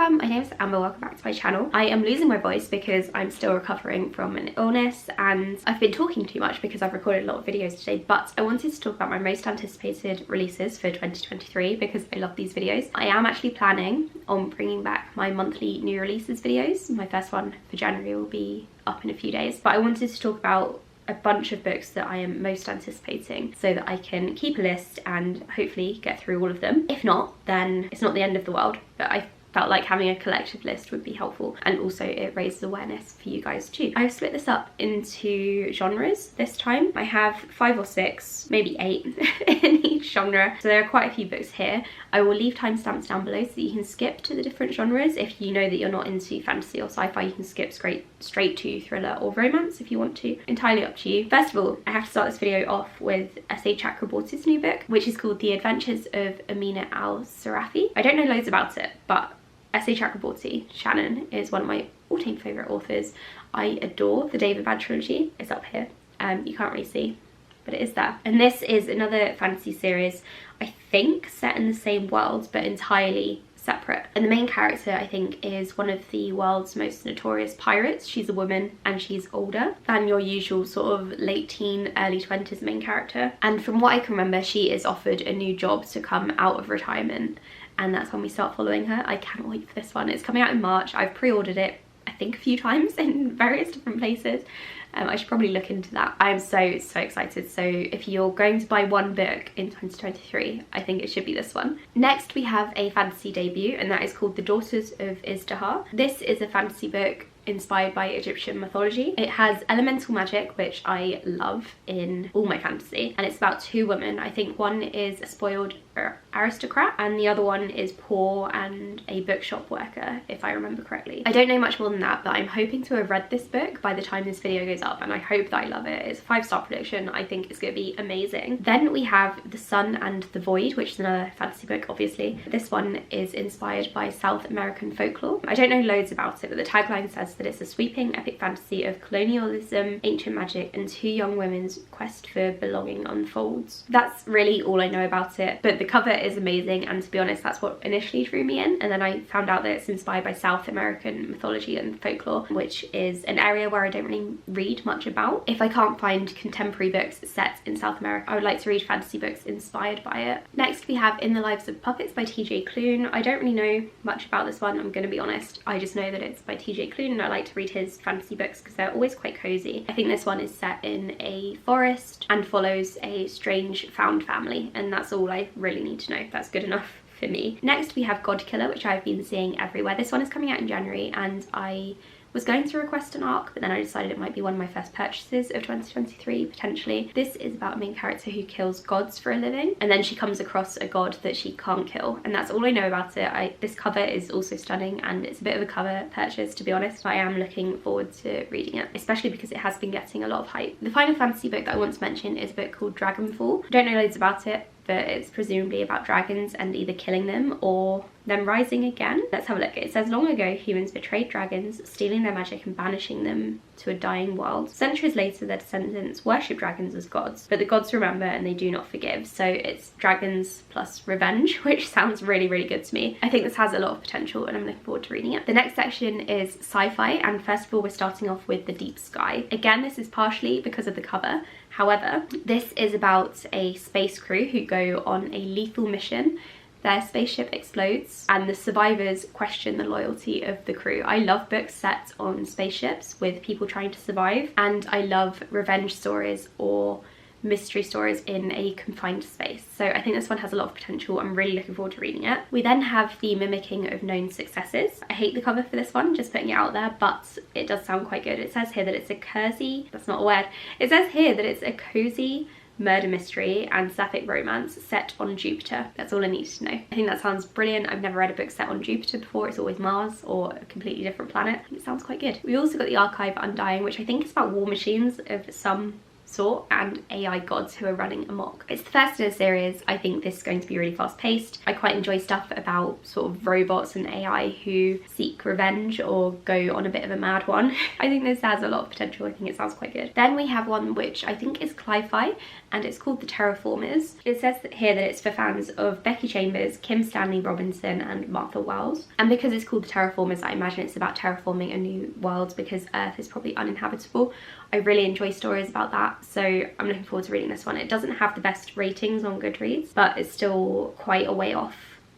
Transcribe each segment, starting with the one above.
everyone, my name is Amber, welcome back to my channel. I am losing my voice because I'm still recovering from an illness and I've been talking too much because I've recorded a lot of videos today, but I wanted to talk about my most anticipated releases for 2023 because I love these videos. I am actually planning on bringing back my monthly new releases videos. My first one for January will be up in a few days, but I wanted to talk about a bunch of books that I am most anticipating so that I can keep a list and hopefully get through all of them. If not, then it's not the end of the world, but I felt like having a collective list would be helpful, and also it raises awareness for you guys too. I've split this up into genres this time. I have 5 or 6, maybe 8 in each genre, so there are quite a few books here. I will leave timestamps down below so that you can skip to the different genres. If you know that you're not into fantasy or sci-fi, you can skip straight to thriller or romance if you want to. Entirely up to you. First of all, I have to start this video off with S.A. Chakraborty's new book, which is called The Adventures of Amina al-Sarafi. I don't know loads about it, but S.A. Chakraborty, Shannon, is one of my all-time favourite authors. I adore the David Bad trilogy. It's up here. You can't really see, but it is there. And this is another fantasy series, I think, set in the same world, but entirely separate. And the main character, I think, is one of the world's most notorious pirates. She's a woman and she's older than your usual sort of late teen, early 20s main character. And from what I can remember, she is offered a new job to come out of retirement, and that's when we start following her. I cannot wait for this one. It's coming out in March. I've pre-ordered it, I think, a few times in various different places. I should probably look into that. I am so excited. So if you're going to buy one book in 2023, I think it should be this one. Next, we have a fantasy debut, and that is called The Daughters of Izdihar. This is a fantasy book inspired by Egyptian mythology. It has elemental magic, which I love in all my fantasy, and it's about 2 women. I think one is a spoiled aristocrat and the other one is poor and a bookshop worker, if I remember correctly. I don't know much more than that, but I'm hoping to have read this book by the time this video goes up, and I hope that I love it. It's a 5-star prediction. I think it's going to be amazing. Then we have The Sun and the Void, which is another fantasy book, obviously. This one is inspired by South American folklore. I don't know loads about it, but the tagline says that it's a sweeping epic fantasy of colonialism, ancient magic, and 2 young women's quest for belonging unfolds. That's really all I know about it, but the cover is amazing, and to be honest, that's what initially drew me in. And then I found out that it's inspired by South American mythology and folklore, which is an area where I don't really read much about. If I can't find contemporary books set in South America, I would like to read fantasy books inspired by it. Next, we have In the Lives of Puppets by TJ Klune. I don't really know much about this one, I'm going to be honest. I just know that it's by TJ Klune, and I like to read his fantasy books because they're always quite cozy. I think this one is set in a forest and follows a strange found family, and that's all I really need to know. That's good enough for me. Next, we have Godkiller, which I've been seeing everywhere. This one is coming out in January, and I was going to request an ARC, but then I decided it might be one of my first purchases of 2023, potentially. This is about a main character who kills gods for a living, and then she comes across a god that she can't kill, and that's all I know about it. This cover is also stunning, and it's a bit of a cover purchase, to be honest. I am looking forward to reading it, especially because it has been getting a lot of hype. The final fantasy book that I want to mention is a book called Dragonfall. I don't know loads about it, but it's presumably about dragons and either killing them or them rising again. Let's have a look. It says, long ago, humans betrayed dragons, stealing their magic and banishing them to a dying world. Centuries later, their descendants worship dragons as gods, but the gods remember and they do not forgive. So it's dragons plus revenge, which sounds really good to me. I think this has a lot of potential, and I'm looking forward to reading it. The next section is sci-fi, and first of all, we're starting off with The Deep Sky. Again, this is partially because of the cover. However, this is about a space crew who go on a lethal mission. Their spaceship explodes and the survivors question the loyalty of the crew. I love books set on spaceships with people trying to survive, and I love revenge stories or mystery stories in a confined space. So I think this one has a lot of potential. I'm really looking forward to reading it. We then have The Mimicking of Known Successes. I hate the cover for this one, just putting it out there, but it does sound quite good. It says here that it's a cozy, that's not a word. It says here that it's a cozy murder mystery and sapphic romance set on Jupiter. That's all I need to know. I think that sounds brilliant. I've never read a book set on Jupiter before. It's always Mars or a completely different planet. It sounds quite good. We also got the Archive Undying, which I think is about war machines of some sort and AI gods who are running amok. It's the first in a series. I think this is going to be really fast paced. I quite enjoy stuff about sort of robots and AI who seek revenge or go on a bit of a mad one. I think this has a lot of potential. I think it sounds quite good. Then we have one which I think is Sci Fi, and it's called The Terraformers. It says here that it's for fans of Becky Chambers, Kim Stanley Robinson and Martha Wells. And because it's called The Terraformers, I imagine it's about terraforming a new world because Earth is probably uninhabitable. I really enjoy stories about that, so I'm looking forward to reading this one. It doesn't have the best ratings on Goodreads, but it's still quite a way off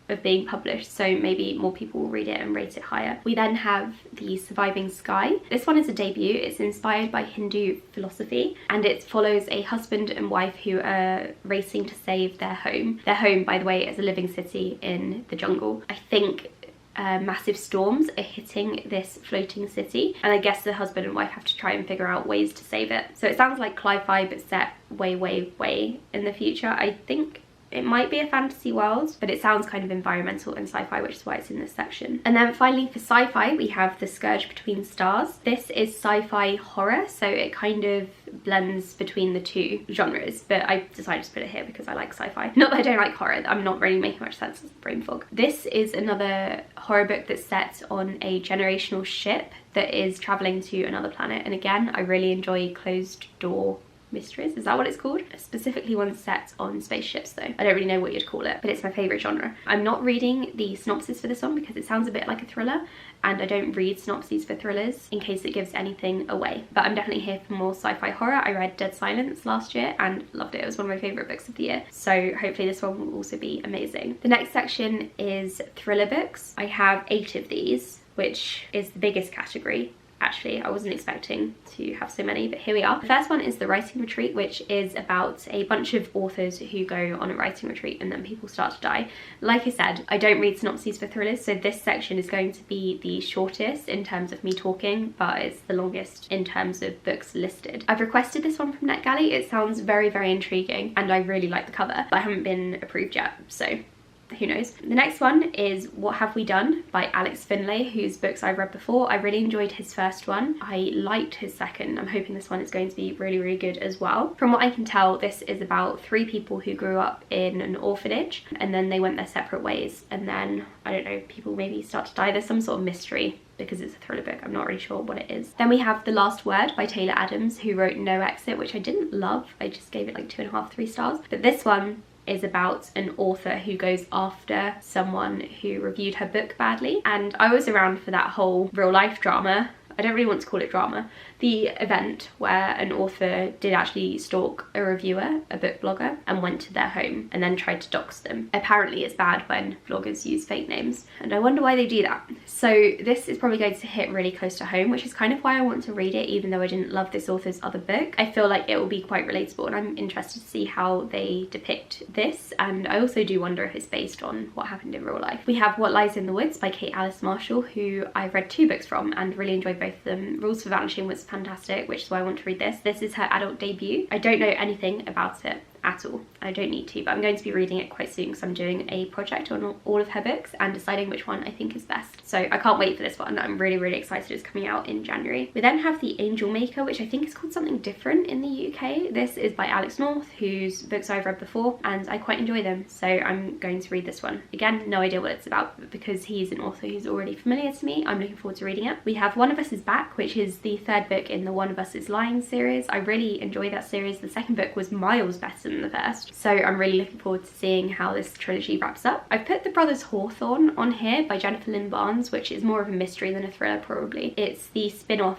of being published, so maybe more people will read it and rate it higher. We then have The Surviving Sky. This one is a debut. It's inspired by Hindu philosophy, and it follows a husband and wife who are racing to save their home. Their home, by the way, is a living city in the jungle. I think massive storms are hitting this floating city, and I guess the husband and wife have to try and figure out ways to save it. So it sounds like Sci-Fi but set way in the future. I think it might be a fantasy world, but it sounds kind of environmental and sci-fi, which is why it's in this section. And then finally for sci-fi, we have The Scourge Between Stars. This is sci-fi horror, so it kind of blends between the two genres, but I decided to put it here because I like sci-fi. Not that I don't like horror, I'm not really making much sense, it's brain fog. This is another horror book that's set on a generational ship that is traveling to another planet, and again, I really enjoy closed door mysteries, is that what it's called? Specifically one set on spaceships though. I don't really know what you'd call it, but it's my favourite genre. I'm not reading the synopsis for this one because it sounds a bit like a thriller, and I don't read synopses for thrillers in case it gives anything away. But I'm definitely here for more sci-fi horror. I read Dead Silence last year and loved it. It was one of my favourite books of the year. So hopefully this one will also be amazing. The next section is thriller books. I have 8 of these, which is the biggest category. Actually, I wasn't expecting to have so many, but here we are. The first one is The Writing Retreat, which is about a bunch of authors who go on a writing retreat and then people start to die. Like I said, I don't read synopses for thrillers, so this section is going to be the shortest in terms of me talking, but it's the longest in terms of books listed. I've requested this one from NetGalley. It sounds very intriguing and I really like the cover, but I haven't been approved yet, so who knows. The next one is What Have We Done by Alex Finlay, whose books I've read before. I really enjoyed his first one. I liked his second. I'm hoping this one is going to be really good as well. From what I can tell, this is about 3 people who grew up in an orphanage and then they went their separate ways, and then, I don't know, people maybe start to die. There's some sort of mystery because it's a thriller book. I'm not really sure what it is. Then we have The Last Word by Taylor Adams, who wrote No Exit, which I didn't love. I just gave it like 2.5, 3 stars. But this one is about an author who goes after someone who reviewed her book badly, and I was around for that whole real life drama. I don't really want to call it drama. The event where an author did actually stalk a reviewer, a book blogger, and went to their home and then tried to dox them. Apparently it's bad when bloggers use fake names, and I wonder why they do that. So this is probably going to hit really close to home, which is kind of why I want to read it, even though I didn't love this author's other book. I feel like it will be quite relatable, and I'm interested to see how they depict this, and I also do wonder if it's based on what happened in real life. We have What Lies in the Woods by Kate Alice Marshall, who I've read 2 books from and really enjoyed both of them. Rules for Vanishing was fantastic, which is why I want to read this. This is her adult debut. I don't know anything about it at all. I don't need to, but I'm going to be reading it quite soon because I'm doing a project on all of her books and deciding which one I think is best. So I can't wait for this one. I'm really excited. It's coming out in January. We then have The Angel Maker, which I think is called something different in the UK. This is by Alex North, whose books I've read before and I quite enjoy them, so I'm going to read this one. Again, no idea what it's about, but because he's an author who's already familiar to me, I'm looking forward to reading it. We have One of Us is Back, which is the 3rd book in the One of Us is Lying series. I really enjoy that series. The 2nd book was miles better than the first, so I'm really looking forward to seeing how this trilogy wraps up. I've put The Brothers Hawthorne on here by Jennifer Lynn Barnes, which is more of a mystery than a thriller probably. It's the spin-off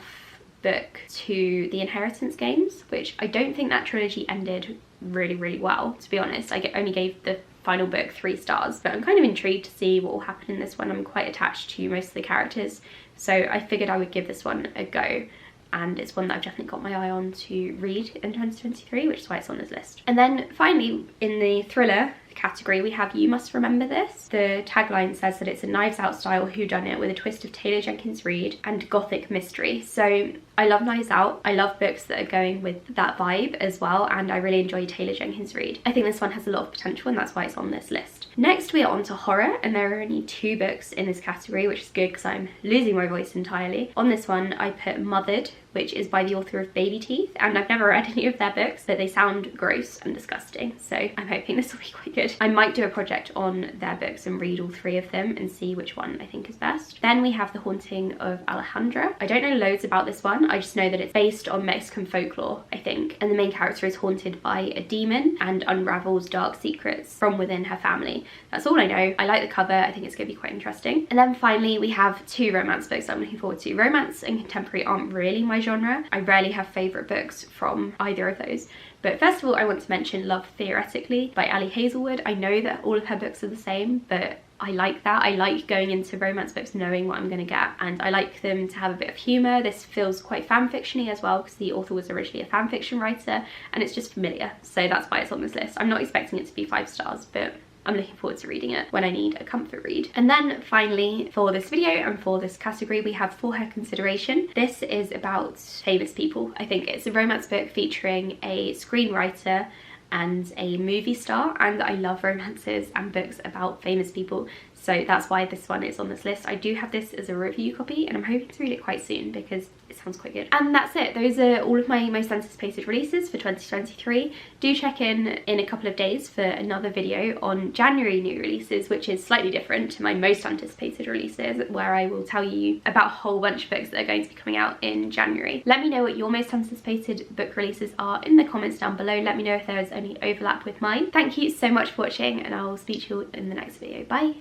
book to the Inheritance games, which I don't think that trilogy ended really well, to be honest. I only gave the final book 3 stars, but I'm kind of intrigued to see what will happen in this one. I'm quite attached to most of the characters, so I figured I would give this one a go, and it's one that I've definitely got my eye on to read in 2023, which is why it's on this list. And then finally, in the thriller category, we have You Must Remember This. The tagline says that it's a Knives Out style whodunit with a twist of Taylor Jenkins Reid and gothic mystery. So I love Knives Out. I love books that are going with that vibe as well, and I really enjoy Taylor Jenkins Reid. I think this one has a lot of potential, and that's why it's on this list. Next we are on to horror, and there are only 2 books in this category, which is good because I'm losing my voice entirely. On this one I put Mothered which is by the author of Baby Teeth, and I've never read any of their books, but they sound gross and disgusting, so I'm hoping this will be quite good. I might do a project on their books and read all 3 of them and see which one I think is best. Then we have The Haunting of Alejandra. I don't know loads about this one, I just know that it's based on Mexican folklore, I think, and the main character is haunted by a demon and unravels dark secrets from within her family. That's all I know. I like the cover, I think it's going to be quite interesting. And then finally we have 2 romance books that I'm looking forward to. Romance and contemporary aren't really my genre. I rarely have favourite books from either of those. But first of all, I want to mention Love Theoretically by Ali Hazelwood. I know that all of her books are the same, but I like that. I like going into romance books knowing what I'm going to get, and I like them to have a bit of humour. This feels quite fan-fiction-y as well because the author was originally a fan-fiction writer, and it's just familiar, so that's why it's on this list. I'm not expecting it to be 5 stars, but I'm looking forward to reading it when I need a comfort read. And then finally, for this video and for this category, we have For Her Consideration. This is about famous people. I think it's a romance book featuring a screenwriter and a movie star, and I love romances and books about famous people, so that's why this one is on this list. I do have this as a review copy and I'm hoping to read it quite soon because it sounds quite good. And that's it. Those are all of my most anticipated releases for 2023. Do check in a couple of days for another video on January new releases, which is slightly different to my most anticipated releases, where I will tell you about a whole bunch of books that are going to be coming out in January. Let me know what your most anticipated book releases are in the comments down below. Let me know if there is any overlap with mine. Thank you so much for watching, and I'll speak to you in the next video. Bye!